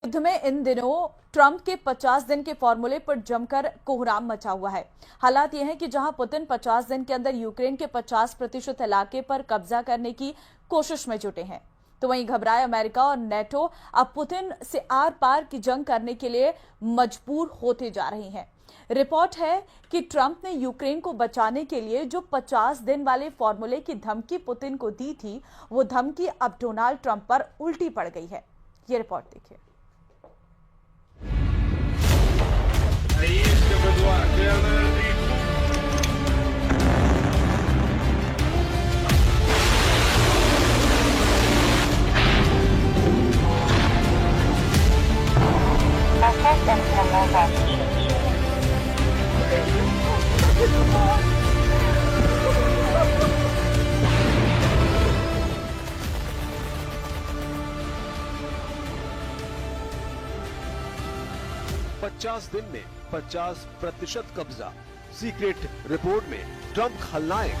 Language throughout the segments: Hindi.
युद्ध में इन दिनों ट्रंप के 50 दिन के फॉर्मूले पर जमकर कोहराम मचा हुआ है। हालात यह है कि जहां पुतिन 50 दिन के अंदर यूक्रेन के 50% इलाके पर कब्जा करने की कोशिश में जुटे हैं, तो वहीं घबराए अमेरिका और नेटो अब पुतिन से आर पार की जंग करने के लिए मजबूर होते जा रहे हैं। रिपोर्ट है कि ट्रंप ने यूक्रेन को बचाने के लिए जो 50 दिन वाले फॉर्मूले की धमकी पुतिन को दी थी, वो धमकी अब डोनाल्ड ट्रंप पर उल्टी पड़ गई है। ये रिपोर्ट देखिए। पचास दिन में 50% कब्जा। सीक्रेट रिपोर्ट में ट्रंप खलनायक।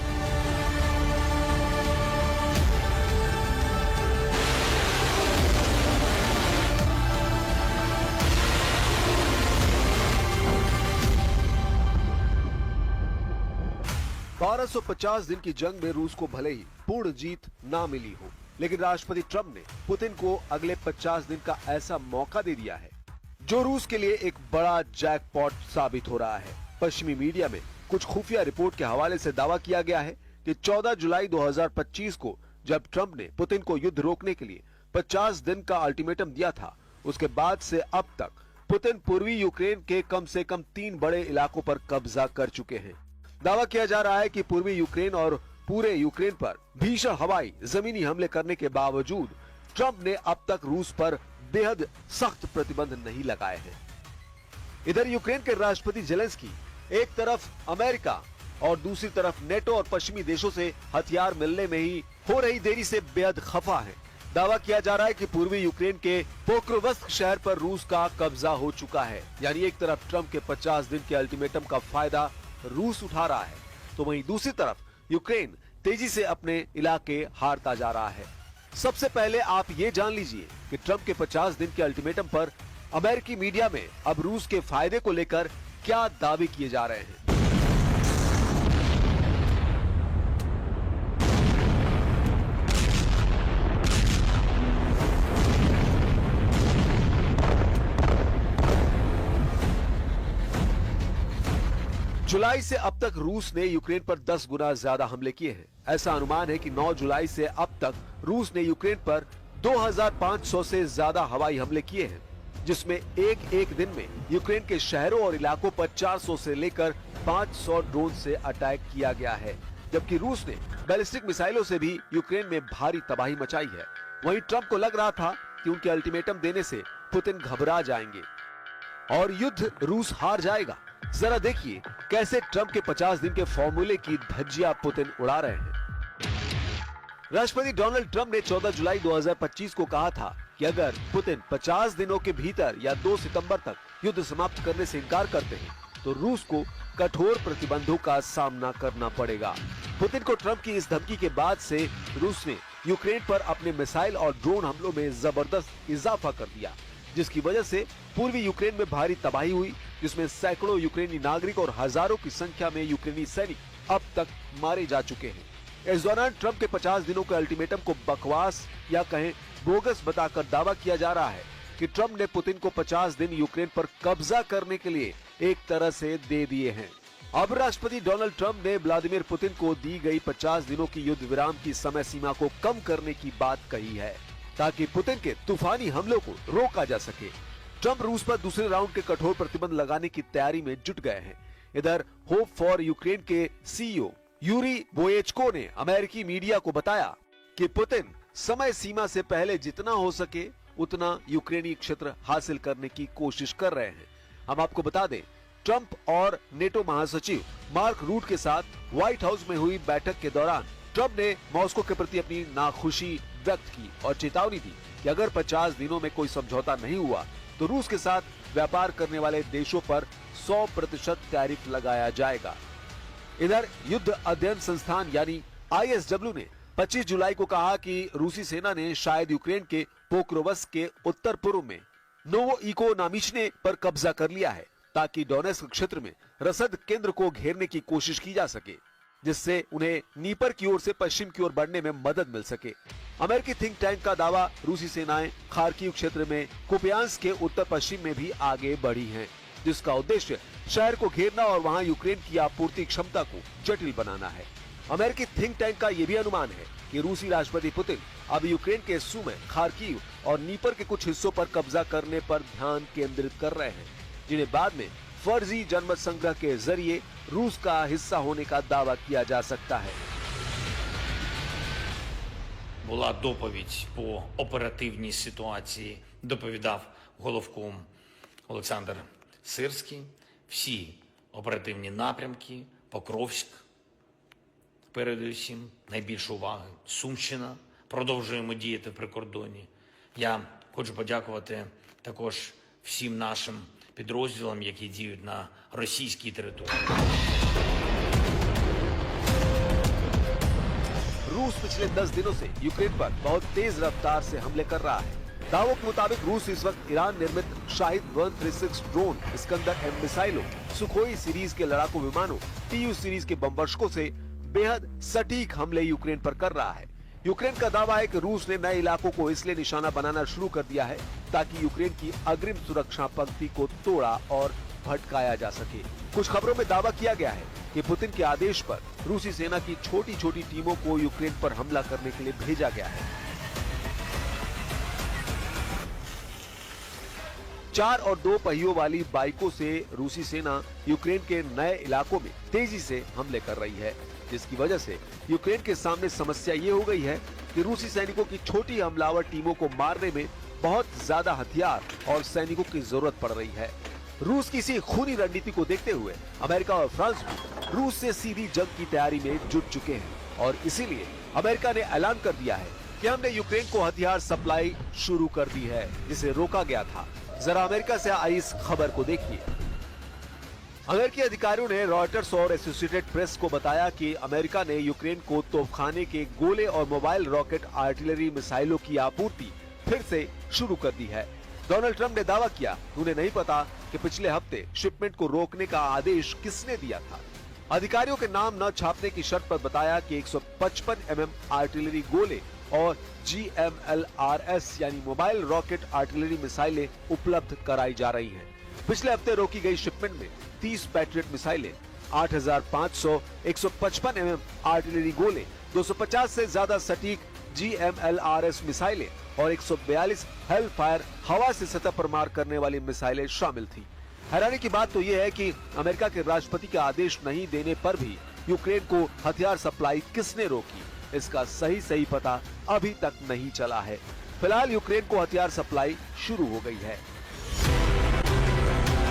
$1250 दिन की जंग में रूस को भले ही पूर्ण जीत ना मिली हो, लेकिन राष्ट्रपति ट्रंप ने पुतिन को अगले 50 दिन का ऐसा मौका दे दिया है जो रूस के लिए एक बड़ा जैकपॉट साबित हो रहा है। पश्चिमी मीडिया में कुछ खुफिया रिपोर्ट के हवाले से दावा किया गया है कि 14 जुलाई 2025 को जब ट्रंप ने पुतिन को युद्ध रोकने के लिए 50 दिन का अल्टीमेटम दिया था, उसके बाद से अब तक पुतिन पूर्वी यूक्रेन के कम से कम 3 बड़े इलाकों पर कब्जा कर चुके हैं। दावा किया जा रहा है कि पूर्वी यूक्रेन और पूरे यूक्रेन पर भीषण हवाई जमीनी हमले करने के बावजूद ट्रंप ने अब तक रूस पर बेहद सख्त प्रतिबंध नहीं लगाए हैं। इधर यूक्रेन के राष्ट्रपति जेलेंस्की एक तरफ अमेरिका और दूसरी तरफ नेटो और पश्चिमी देशों से हथियार मिलने में ही हो रही देरी से बेहद खफा है। दावा किया जा रहा है कि पूर्वी यूक्रेन के पोक्रोवस्क शहर पर रूस का कब्जा हो चुका है। यानी एक तरफ ट्रंप के 50 दिन के अल्टीमेटम का फायदा रूस उठा रहा है, तो वहीं दूसरी तरफ यूक्रेन तेजी से अपने इलाके हारता जा रहा है। सबसे पहले आप ये जान लीजिए कि ट्रंप के 50 दिन के अल्टीमेटम पर अमेरिकी मीडिया में अब रूस के फायदे को लेकर क्या दावे किए जा रहे हैं। जुलाई से अब तक रूस ने यूक्रेन पर 10 गुना ज्यादा हमले किए हैं। ऐसा अनुमान है कि 9 जुलाई से अब तक रूस ने यूक्रेन पर 2500 से ज्यादा हवाई हमले किए हैं, जिसमें एक दिन में यूक्रेन के शहरों और इलाकों पर 400 से लेकर 500 ड्रोन से अटैक किया गया है। जबकि रूस ने बैलिस्टिक मिसाइलों से भी यूक्रेन में भारी तबाही मचाई है। वहीं ट्रंप को लग रहा था कि उनके अल्टीमेटम देने से पुतिन घबरा जाएंगे और युद्ध रूस हार जाएगा। जरा देखिए कैसे ट्रंप के 50 दिन के फॉर्मूले की धज्जियां पुतिन उड़ा रहे हैं। राष्ट्रपति डोनाल्ड ट्रंप ने 14 जुलाई 2025 को कहा था कि अगर पुतिन 50 दिनों के भीतर या 2 सितंबर तक युद्ध समाप्त करने से इनकार करते हैं तो रूस को कठोर प्रतिबंधों का सामना करना पड़ेगा। पुतिन को ट्रंप की इस धमकी के बाद से रूस ने यूक्रेन पर अपने मिसाइल और ड्रोन हमलों में जबरदस्त इजाफा कर दिया, जिसकी वजह से पूर्वी यूक्रेन में भारी तबाही हुई, जिसमें सैकड़ों यूक्रेनी नागरिक और हजारों की संख्या में यूक्रेनी सैनिक अब तक मारे जा चुके हैं। इस दौरान ट्रंप के 50 दिनों के अल्टीमेटम को बकवास या कहें बोगस बताकर दावा किया जा रहा है कि ट्रंप ने पुतिन को 50 दिन यूक्रेन पर कब्जा करने के लिए एक तरह से दे दिए हैं। अब राष्ट्रपति डोनाल्ड ट्रंप ने व्लादिमीर पुतिन को दी गई 50 दिनों की युद्ध विराम की समय सीमा को कम करने की बात कही है, ताकि पुतिन के तूफानी हमलों को रोका जा सके। ट्रंप रूस पर दूसरे राउंड के कठोर प्रतिबंध लगाने की तैयारी में जुट गए हैं। इधर होप फॉर यूक्रेन के सीईओ यूरी बोएचको ने अमेरिकी मीडिया को बताया कि पुतिन समय सीमा से पहले जितना हो सके उतना यूक्रेनी क्षेत्र हासिल करने की कोशिश कर रहे हैं। हम आपको बता दें, ट्रंप और नेटो महासचिव मार्क रूट के साथ व्हाइट हाउस में हुई बैठक के दौरान ट्रंप ने मॉस्को के प्रति अपनी नाखुशी व्यक्त की और चेतावनी दी कि अगर 50 दिनों में कोई समझौता नहीं हुआ तो रूस के साथ व्यापार करने वाले देशों पर 100% टैरिफ लगाया जाएगा। इधर युद्ध अध्ययन संस्थान यानी ISW ने 25 जुलाई को कहा कि रूसी सेना ने शायद यूक्रेन के पोक्रोवस्क के उत्तर पूर्व में नोवो इकोनॉमिचने पर कब्जा कर लिया है ताकि डोनेस्क क्षेत्र में रसद केंद्र को घेरने की कोशिश की जा सके, जिससे उन्हें नीपर की ओर से पश्चिम की ओर बढ़ने में मदद मिल सके। अमेरिकी थिंक टैंक का दावा, रूसी सेनाएं खार्किव क्षेत्र में कुपियांस्क के उत्तर पश्चिम में भी आगे बढ़ी हैं, जिसका उद्देश्य शहर को घेरना और वहां यूक्रेन की आपूर्ति क्षमता को जटिल बनाना है। अमेरिकी थिंक टैंक का यह भी अनुमान है कि रूसी राष्ट्रपति पुतिन अब यूक्रेन के सुमे, खार्किव और नीपर के कुछ हिस्सों पर कब्जा करने पर ध्यान केंद्रित कर रहे हैं, जिन्हें बाद में फर्जी जनमत संग्रह के जरिए रूस का हिस्सा होने का दावा किया जा सकता है। Була доповідь по оперативній ситуації, доповідав головком Олександр Сирський. Всі оперативні напрямки, Покровськ, передусім, найбільше уваги, Сумщина, продовжуємо діяти в прикордоні. Я хочу подякувати також всім нашим підрозділам, які діють на російській території. रूस पिछले 10 दिनों से यूक्रेन पर बहुत तेज रफ्तार से हमले कर रहा है। दावों के मुताबिक रूस इस वक्त ईरान निर्मित शाहिद 136 ड्रोन, इस्कंदर एम मिसाइलों, सुखोई सीरीज के लड़ाकू विमानों, TU सीरीज के बमवर्षकों से बेहद सटीक हमले यूक्रेन पर कर रहा है। यूक्रेन का दावा है कि रूस ने नए इलाकों को इसलिए निशाना बनाना शुरू कर दिया है ताकि यूक्रेन की अग्रिम सुरक्षा पंक्ति को तोड़ा और भटकाया जा सके। कुछ खबरों में दावा किया गया है कि पुतिन के आदेश पर रूसी सेना की छोटी छोटी टीमों को यूक्रेन पर हमला करने के लिए भेजा गया है। 4 और 2 पहियों वाली बाइकों से रूसी सेना यूक्रेन के नए इलाकों में तेजी से हमले कर रही है, जिसकी वजह से यूक्रेन के सामने समस्या ये हो गई है कि रूसी सैनिकों की छोटी हमलावर टीमों को मारने में बहुत ज्यादा हथियार और सैनिकों की जरूरत पड़ रही है। रूस की इसी खूनी रणनीति को देखते हुए अमेरिका और फ्रांस भी रूस से सीधी जंग की तैयारी में जुट चुके हैं और इसीलिए अमेरिका ने ऐलान कर दिया है कि हमने यूक्रेन को हथियार सप्लाई शुरू कर दी है, जिसे रोका गया था। जरा अमेरिका से आई इस खबर को देखिए। अमेरिकी अधिकारियों ने रॉयटर्स और एसोसिएटेड प्रेस को बताया कि अमेरिका ने यूक्रेन को तोपखाने के गोले और मोबाइल रॉकेट आर्टिलरी मिसाइलों की आपूर्ति फिर से शुरू कर दी है। डोनाल्ड ट्रंप ने दावा किया उन्हें नहीं पता कि पिछले हफ्ते शिपमेंट को रोकने का आदेश किसने दिया था। अधिकारियों के नाम न छापने की शर्त पर बताया कि 155 mm आर्टिलरी गोले और GMLRS यानी मोबाइल रॉकेट आर्टिलरी मिसाइलें उपलब्ध कराई जा रही हैं। पिछले हफ्ते रोकी गई शिपमेंट में 30 पैट्रियट मिसाइलें, 8500 155 mm आर्टिलरी गोले, 250 से ज्यादा सटीक GMLRS मिसाइलें और 142 हेलफायर हवा से सतह पर मार करने वाली मिसाइलें शामिल थी। हैरानी की बात तो यह है कि अमेरिका के राष्ट्रपति का आदेश नहीं देने पर भी यूक्रेन को हथियार सप्लाई किसने रोकी, इसका सही पता अभी तक नहीं चला है। फिलहाल यूक्रेन को हथियार सप्लाई शुरू हो गई है।